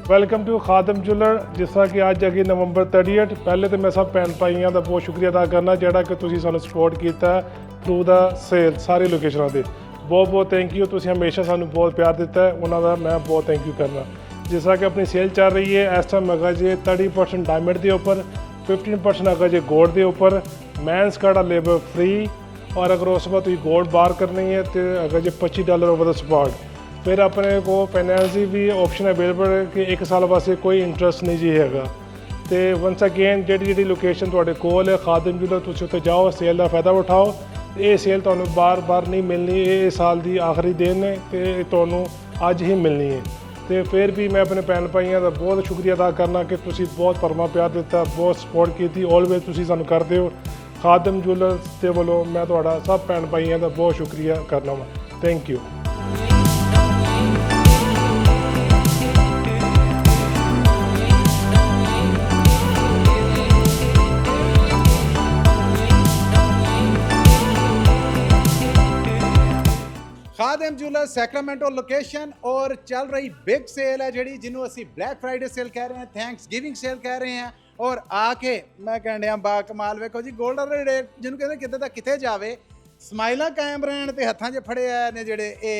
Welcome to ਖਾਦਮ ਜੁਲਰ। ਜਿਸ ਤਰ੍ਹਾਂ ਕਿ ਅੱਜ ਹੈਗੀ ਨਵੰਬਰ 30। ਪਹਿਲੇ ਤਾਂ ਮੈਂ ਸਭ ਭੈਣ ਭਾਈਆਂ ਦਾ ਬਹੁਤ ਸ਼ੁਕਰੀਆ ਅਦਾ ਕਰਨਾ ਜਿਹੜਾ ਕਿ ਤੁਸੀਂ ਸਾਨੂੰ ਸਪੋਰਟ ਕੀਤਾ ਥਰੂ ਦਾ ਸੇਲ ਸਾਰੀ ਲੋਕੇਸ਼ਨਾਂ ਤੇ। ਬਹੁਤ ਬਹੁਤ ਥੈਂਕ ਯੂ। ਤੁਸੀਂ ਹਮੇਸ਼ਾ ਸਾਨੂੰ ਬਹੁਤ ਪਿਆਰ ਦਿੱਤਾ ਹੈ, ਉਹਨਾਂ ਦਾ ਮੈਂ ਬਹੁਤ ਥੈਂਕ ਯੂ ਕਰਨਾ। ਜਿਸ ਤਰ੍ਹਾਂ ਕਿ ਆਪਣੀ ਸੇਲ ਚੱਲ ਰਹੀ ਹੈ ਇਸ ਟਾਈਮ ਹੈਗਾ ਜੇ 30% ਡਾਇਮੰਡ ਦੇ ਉੱਪਰ, 15% ਹੈਗਾ ਜੇ ਗੋल्ड ਦੇ ਉੱਪਰ, ਮੈਨਸ ਕਾੜਾ ਲੇਬਰ ਫ੍ਰੀ। और अगर उस बार तुम गोल्ड बार करनी है तो अगर जो $25 ओवर द स्पॉट, फिर अपने को फाइनेंस की भी ऑप्शन अवेलेबल है कि 1 साल वास्ते कोई इंटरस्ट नहीं जी हैगा। तो वंस अगेन जी लोकेशन थोड़े कोल है खादिम जुलर, तुम उत्ते जाओ, सेल का फायदा उठाओ। ये सेल तो बार बार नहीं मिलनी, ये साल की आखिरी दिन है तो अज ही मिलनी है। तो फिर भी मैं अपने भैन भाइयों का बहुत शुक्रिया अदा करना कि तुम बहुत भरमा प्यार दिता, बहुत सपोर्ट की, ऑलवेज तुम सानू करते हो। खादम जूलर्स के वालों मैं तुहाडा सब भैन भाइयों का बहुत शुक्रिया करना वा। Thank you. Khadim jeweller Sacramento location और चल रही बिग सेल है जी जिन्हों असी ब्लैक फ्राइडे सेल कह रहे हैं, थैंक्स गिविंग सेल कह रहे हैं। और आके मैं कहने बा कमाल वेखो जी गोल्ड वाले रेट जिन्होंने कहते किते दा किते जावे, स्माइलां कायम रहन ते हत्थां 'च फड़े ने जेड़े ए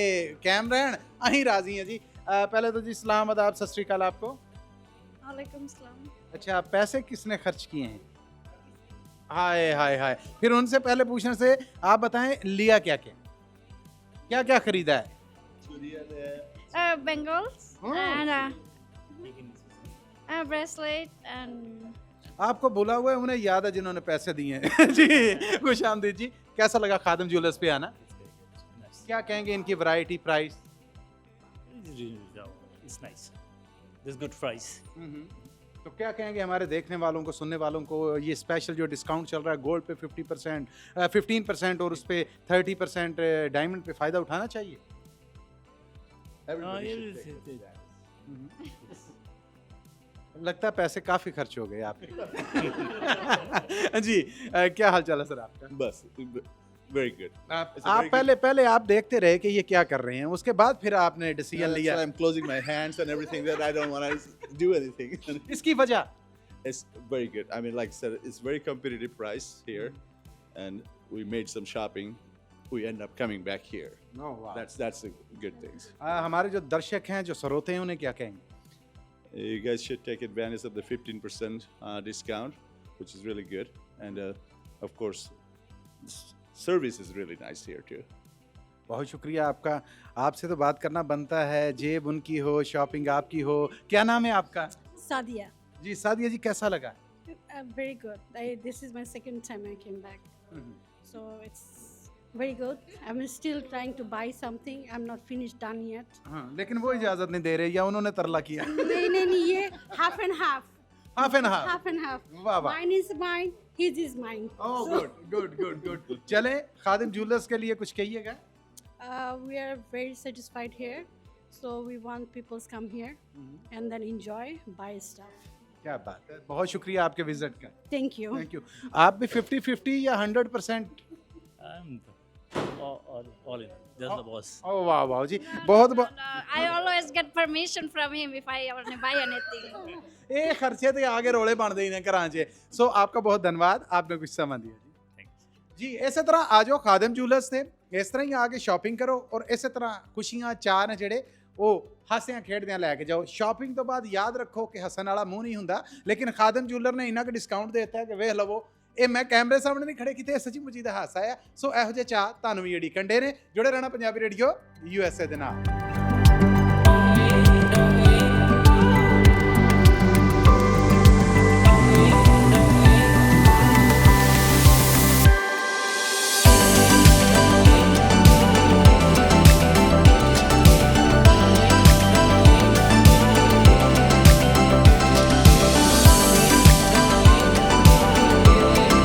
कायम रहन, अहीं राजी हैं जी। पहले तो जी सलाम आदाब, सत श्री अकाल आपको। वालेकुम सलाम। अच्छा, पैसे किसने खर्च किए हैं? हाय हाय हाय। फिर उनसे पहले पूछने से आप बताएं लिया क्या क्या क्या क्या खरीदा है? Bangles and bracelet and आपको बोला हुआ है, उन्हें याद है जिन्होंने पैसे दिए हैं जी। खुश आमदीद जी। कैसा लगा खादम ज्वेलर्स पे आना? क्या कहेंगे इनकी variety, price? It's nice. This good price. तो क्या कहेंगे हमारे देखने वालों को, सुनने वालों को, ये स्पेशल जो डिस्काउंट चल रहा है गोल्ड पे 50%, 15% और उस पे 30% डायमंड पे फ़ायदा उठाना चाहिए? लगता है पैसे काफ़ी खर्च हो गए आपके। जी क्या हाल चाल है सर आपका? बस very good. आप It's a very good- पहले आप देखते रहे कि ये क्या कर रहे हैं, उसके बाद फिर आपने डिसीजन That's लिया। why I'm closing my hands and everything that I don't want to do anything. इसकी वजह It's very good. I mean, like I said, it's very competitive price here, and we made some shopping. We end up coming back here. That's the good things. हमारे जो दर्शक हैं, जो श्रोते हैं, उन्हें क्या कहेंगे? You guys should take advantage of the 15% discount, which is really good, and of course, service is really nice here too. बहुत शुक्रिया आपका। आपसे तो बात करना बनता है, जेब उनकी हो, शॉपिंग आपकी हो। क्या नाम है आपका? Sadia. जी सादिया जी, कैसा लगा? Very good. This is my second time I came back, so it's very good. I'm still trying to buy something. I'm not finished done yet. हाँ, लेकिन वो इजाज़त नहीं दे रहे या उन्होंने तरला किया? नहीं ये half and half. Half and half. Half and half. वाह वाह। Mine is mine. His is mine. Oh So, good. चले खादिम ज्वेलर्स के लिए कुछ कहिएगा? we are very satisfied here. So we want people to come here and then enjoy, buy stuff. क्या बात है, बहुत शुक्रिया आपके विजिट का। Thank you. Thank you. आप भी 50-50 या 100%? I'm all in. That's the boss. ओह वाह वाह जी, बहुत I always get permission from him if I want to buy anything. ਇਹ ਖਰਚੇ ਤੇ ਆਗੇ ਰੋਲੇ ਬਣਦੇ ਹੀ ਨੇ ਘਰਾਂ 'ਚ। ਸੋ ਆਪका बहुत धन्यवाद, आपने कुछ समा दिया जी। Thanks. जी इसे तरह आ जाओ खादिम ज्वेलर्स ਤੇ ਇਸ ਤਰ੍ਹਾਂ ਹੀ ਆ ਕੇ ਸ਼ਾਪਿੰਗ ਕਰੋ ਔਰ ਇਸੇ ਤਰ੍ਹਾਂ ਖੁਸ਼ੀਆਂ ਚਾਹ ਨੇ ਜਿਹੜੇ ਉਹ ਹਾਸਿਆਂ ਖੇਡਦਿਆਂ ਲੈ ਕੇ ਜਾਓ। ਸ਼ਾਪਿੰਗ ਤੋਂ ਬਾਅਦ ਯਾਦ ਰੱਖੋ ਕਿ ਹੱਸਣ ਵਾਲਾ ਮੂੰਹ ਨਹੀਂ ਹੁੰਦਾ, ਲੇਕਿਨ ਖਾਦਮ ਜੂਲਰ ਨੇ ਇੰਨਾ ਕੁ ਡਿਸਕਾਊਂਟ ਦੇ ਦਿੱਤਾ ਕਿ ਵੇਖ ਲਵੋ। ਇਹ ਮੈਂ ਕੈਮਰੇ ਸਾਹਮਣੇ ਨਹੀਂ ਖੜੇ ਕੀਤੇ, ਸੱਚੀ ਮੁੱਚੀ ਦਾ ਹਾਸਾ ਆ। ਸੋ ਇਹੋ ਜਿਹੇ ਚਾਹ ਤੁਹਾਨੂੰ ਵੀ ਜਿਹੜੀ ਕੰਡੇ ਨੇ। ਜੁੜੇ ਰਹਿਣਾ ਪੰਜਾਬੀ ਰੇਡੀਓ USA ਦੇ ਨਾਲ।